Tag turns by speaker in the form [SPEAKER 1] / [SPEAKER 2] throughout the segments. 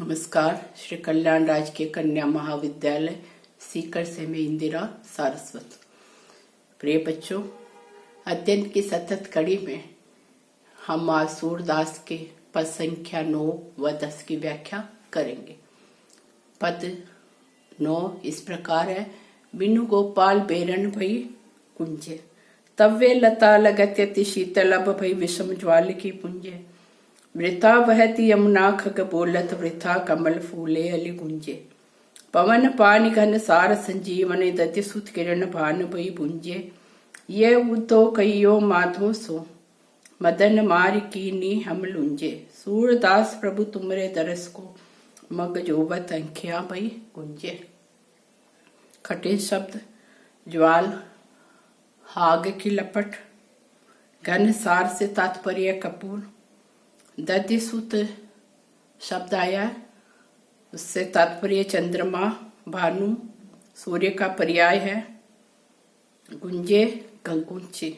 [SPEAKER 1] नमस्कार। श्री कल्याण राजकीय कन्या महाविद्यालय सीकर से मैं इंदिरा सारस्वत। प्रिय बच्चों, अध्ययन की सतत कड़ी में हम आज सूरदास के पद संख्या 9 व 10 की व्याख्या करेंगे। पद 9 इस प्रकार है। बिनु गोपाल बेरन भई कुंजे, तव्य लता लगत्यति शीतल अब भई विषम ज्वाल की पुंजे। वृथा वहति यमुना खग बोलत, वृथा कमल फूले अली गुंजे। पवन पानी घन सार संजीवन, दति सुत किरण भान भई भुंजे। ये उद्धो कहियो माधो सो, मदन मार कीनी हम लुंजे। सूरदास प्रभु तुमरे दरस को, मग जोबत अंखिया भई गुंजे। कठिन शब्द ज्वाल, आग की लपट। घन सार से तात्पर्य कपूर। दधिसुत शब्द आया, उससे तात्पर्य चंद्रमा, भानु, सूर्य का पर्याय है। गुंजे, गंगुंची।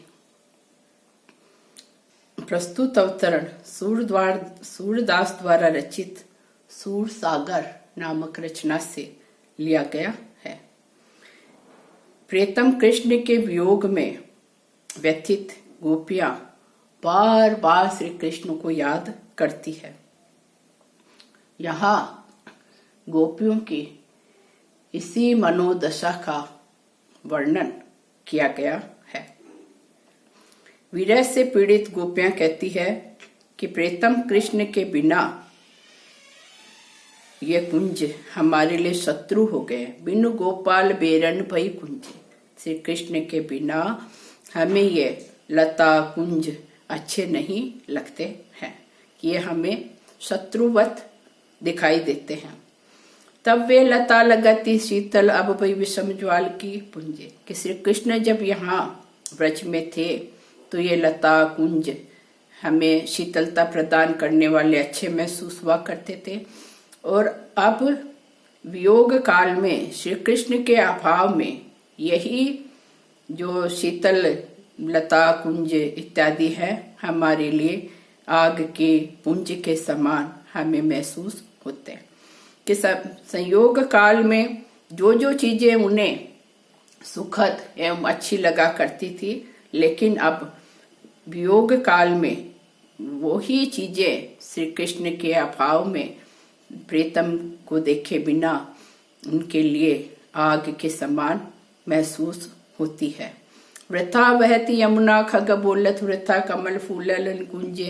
[SPEAKER 1] प्रस्तुत अवतरण सूरदास द्वारा रचित सूर सागर नामक रचना से लिया गया है। प्रियतम कृष्ण के वियोग में व्यथित गोपियां बार बार श्री कृष्ण को याद करती है। यहाँ गोपियों की इसी मनोदशा का वर्णन किया गया है। विरह से पीड़ित गोपियां कहती है कि प्रियतम कृष्ण के बिना ये कुंज हमारे लिए शत्रु हो गए। बिनु गोपाल बेरन भई कुंज, श्री कृष्ण के बिना हमें ये लता कुंज अच्छे नहीं लगते हैं, ये हमें शत्रुवत दिखाई देते हैं। तब वे लता लगती शीतल अब भई विषम ज्वाल की पुंजे, कि श्री कृष्ण जब यहाँ ब्रज में थे तो ये लता कुंज हमें शीतलता प्रदान करने वाले अच्छे महसूस हुआ करते थे। और अब वियोग काल में श्री कृष्ण के अभाव में यही जो शीतल लता कुंज इत्यादि है हमारे लिए आग के पुंज के समान हमें महसूस होते हैं। कि संयोग काल में जो जो चीजें उन्हें सुखद एवं अच्छी लगा करती थी, लेकिन अब वियोग काल में वही चीजें श्री कृष्ण के अभाव में प्रीतम को देखे बिना उनके लिए आग के समान महसूस होती है। वृथा वहती यमुना खग बोलत, वृथा कमल फूलल गुंजे।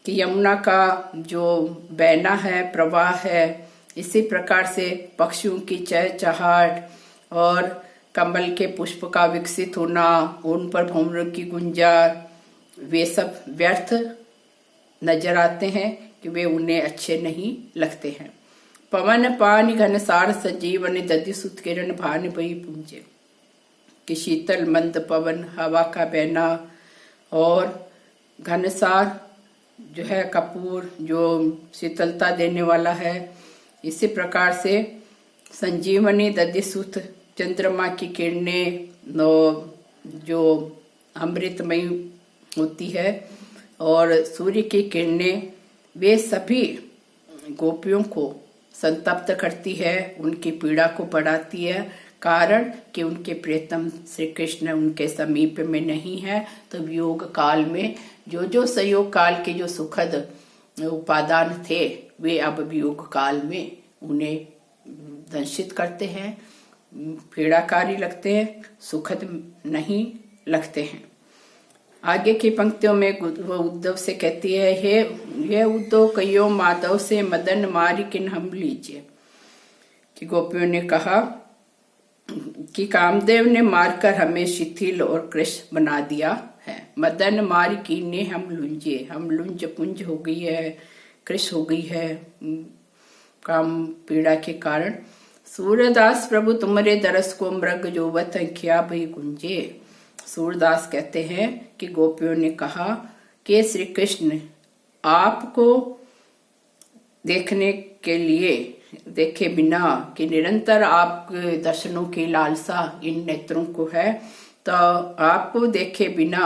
[SPEAKER 1] कि यमुना का जो बहना है, प्रवाह है, इसी प्रकार से पक्षियों की चहचहाट और कमल के पुष्प का विकसित होना, उन पर भंवरों की गुंजार, वे सब व्यर्थ नजर आते हैं, कि वे उन्हें अच्छे नहीं लगते हैं। पवन पानी घन सार संजीवन, दधि सुत किरण भान भई पुंजे। कि शीतल मंद पवन, हवा का बहना और घनसार जो है कपूर, जो शीतलता देने वाला है। इसी प्रकार से संजीवनी दधिसुत, चंद्रमा की किरणें जो अमृतमयी होती है, और सूर्य की किरणें, वे सभी गोपियों को संतप्त करती है, उनकी पीड़ा को बढ़ाती है। कारण कि उनके प्रियतम श्री कृष्ण उनके समीप में नहीं है। तो वियोग काल में जो जो संयोग काल के जो सुखद उपादान थे, वे अब वियोग काल में उन्हें दंशित करते हैं, पीड़ाकारी लगते हैं, सुखद नहीं लगते हैं। आगे की पंक्तियों में वो उद्धव से कहती है, हे उद्धव कहियो माधव से, मदन मारी किन हम लीजिए। कि गोपियों ने कहा कि कामदेव ने मारकर हमें शिथिल और कृश बना दिया है। मदन मार कीने हम लुंजे, हम लुंज पुंज हो गई है, कृश हो गई है काम पीड़ा के कारण। सूरदास प्रभु तुम्हारे दरस को, मृग जोबत अंखिया भई गुंजे। सूरदास कहते हैं कि गोपियों ने कहा कि श्री कृष्ण आपको देखने के लिए देखे बिना, कि निरंतर आपके दर्शनों की लालसा इन नेत्रों को है, तो आपको देखे बिना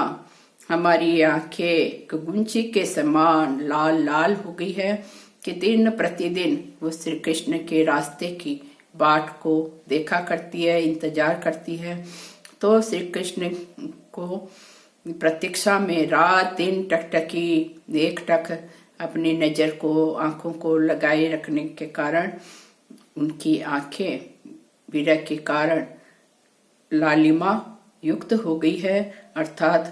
[SPEAKER 1] हमारी आंखें गुंची के समान लाल लाल हो गई है। कि दिन प्रतिदिन वो श्री कृष्ण के रास्ते की बाट को देखा करती है, इंतजार करती है। तो श्री कृष्ण को प्रतीक्षा में रात दिन टकटकी एक टक अपनी नजर को, आंखों को लगाए रखने के कारण उनकी आंखें विरह के कारण लालिमा युक्त हो गई है, अर्थात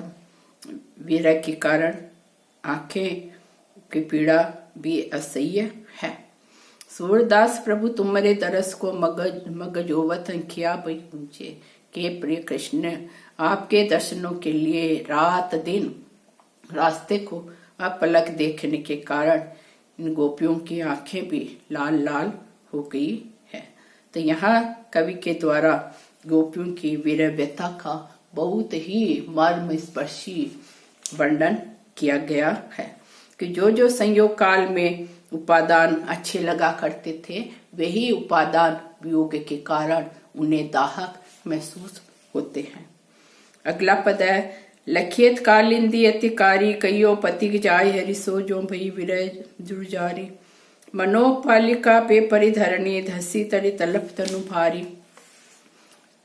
[SPEAKER 1] विरह के कारण आंखें की पीड़ा भी असह्य है। सूरदास प्रभु तुम्हारे दरस को मगजोवत किया बई पूछे के प्रिय कृष्ण, आपके दर्शनों के लिए रात दिन रास्ते को अपलक देखने के कारण इन गोपियों की आंखें भी लाल लाल हो गई है। तो यहाँ कवि के द्वारा गोपियों की विरह व्यथा का बहुत ही मर्म स्पर्शी वर्णन किया गया है कि जो जो संयोग काल में उपादान अच्छे लगा करते थे, वही उपादान वियोग के कारण उन्हें दाहक महसूस होते हैं। अगला पद है, लखियत कालिंदी अतिकारी कईयो पतिक जाय हरिसो जो भई विरह जुर्जारी मनोपालिका पे परिधरणी धसी तरि तलप तनु भारी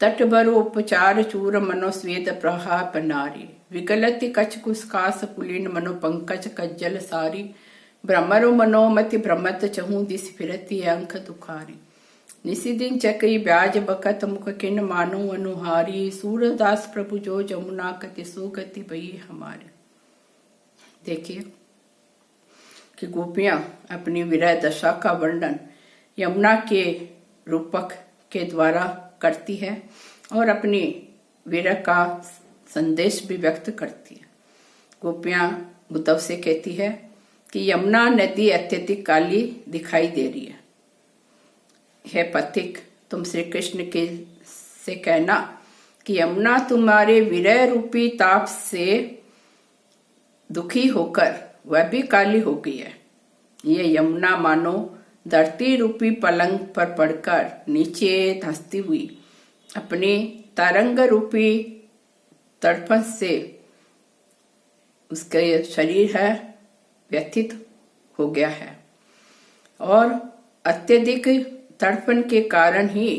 [SPEAKER 1] तट भर उपचार चूर मनो स्वेद प्रहाप नारी विकलति कछ कुसकास पुलिन मनो पंकज कज्जल सारी भ्रमरो मनोमति भ्रमत चहु दिस फिरती अंक दुखारी निसी दिन चकई ब्याज बकत मुख किन मानो अनुहारी सूरदास प्रभु जो जमुना कति सो गति भई हमारी। देखिए कि गोपियां अपनी विरह दशा का वर्णन यमुना के रूपक के द्वारा करती है और अपनी विरह का संदेश भी व्यक्त करती है। गोपियां उद्धव से कहती है कि यमुना नदी अत्यधिक काली दिखाई दे रही है। हे पथिक, तुम श्री कृष्ण के से कहना कि यमुना तुम्हारे विरह रूपी ताप से दुखी होकर वह भी काली हो गई है। ये यमुना मानो धरती रूपी पलंग पर पड़कर नीचे धंसती हुई अपने तरंग रूपी तड़पन से उसका शरीर है व्यथित हो गया है और अत्यधिक तड़पन के कारण ही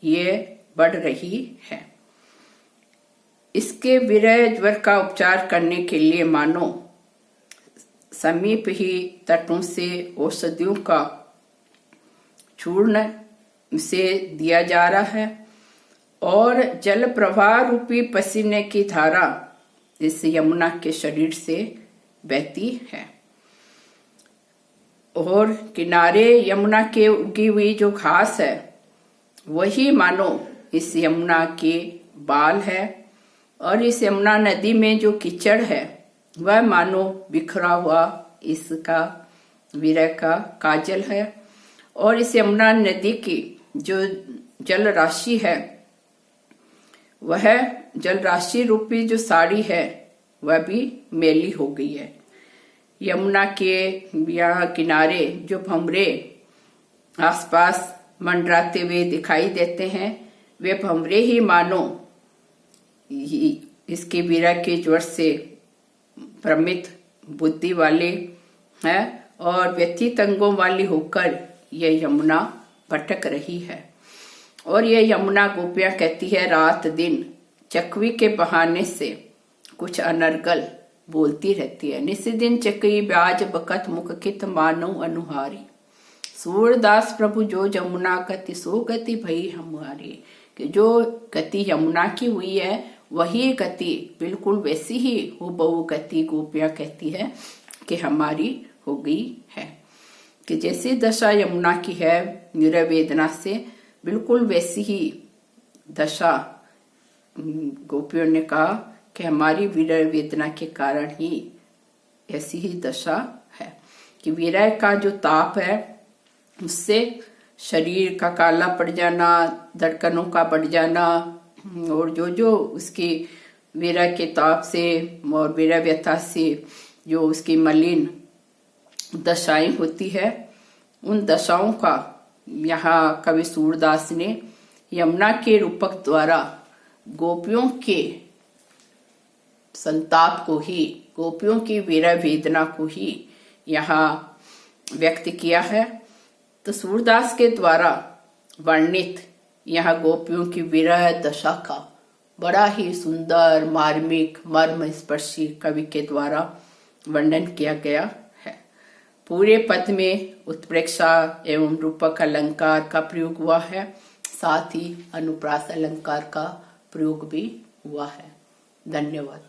[SPEAKER 1] ये बढ़ रही है। इसके विरह ज्वर का उपचार करने के लिए मानो समीप ही तटों से औषधियों का चूर्ण से दिया जा रहा है और जल प्रवाह रूपी पसीने की धारा इस यमुना के शरीर से बहती है और किनारे यमुना के उगी हुई जो घास है वही मानो इस यमुना के बाल है और इस यमुना नदी में जो कीचड़ है वह मानो बिखरा हुआ इसका विरह का काजल है और इस यमुना नदी की जो जल राशि है वह जल राशि रूपी जो साड़ी है वह भी मैली हो गई है। यमुना के यहाँ किनारे जो भंवरे आसपास मंडराते हुए दिखाई देते हैं वे भंवरे ही मानो इसके विरह के ज्वर से भ्रमित बुद्धि वाले हैं और व्यथित अंगों वाली होकर यह यमुना भटक रही है। और यह यमुना गोपियां कहती है रात दिन चकवी के बहाने से कुछ अनर्गल बोलती रहती है। निस दिन चकई ब्याज बकत मुख कित मानो अनुहारी सूरदास प्रभु जो जमुना गति सो गति भई हमारी कि जो गति यमुना की हुई है वही गति बिल्कुल वैसी ही हुबहू गति गोपियां कहती है कि हमारी हो गई है। कि जैसी दशा यमुना की है विरह वेदना से बिल्कुल वैसी ही दशा गोपियों ने कहा कि हमारी विरह वेदना के कारण ही ऐसी ही दशा है कि विरह का जो ताप है उससे शरीर का काला पड़ जाना, धड़कनों का बढ़ जाना और जो जो उसकी विरह के ताप से और विरह व्यथा से जो उसकी मलिन दशाएं होती है उन दशाओं का यहाँ कवि सूरदास ने यमुना के रूपक द्वारा गोपियों के संताप को ही, गोपियों की विरह वेदना को ही यहाँ व्यक्त किया है। तो सूरदास के द्वारा वर्णित यहाँ गोपियों की विरह दशा का बड़ा ही सुंदर, मार्मिक, मर्म स्पर्शी कवि के द्वारा वर्णन किया गया है। पूरे पद में उत्प्रेक्षा एवं रूपक अलंकार का प्रयोग हुआ है, साथ ही अनुप्रास अलंकार का प्रयोग भी हुआ है। धन्यवाद।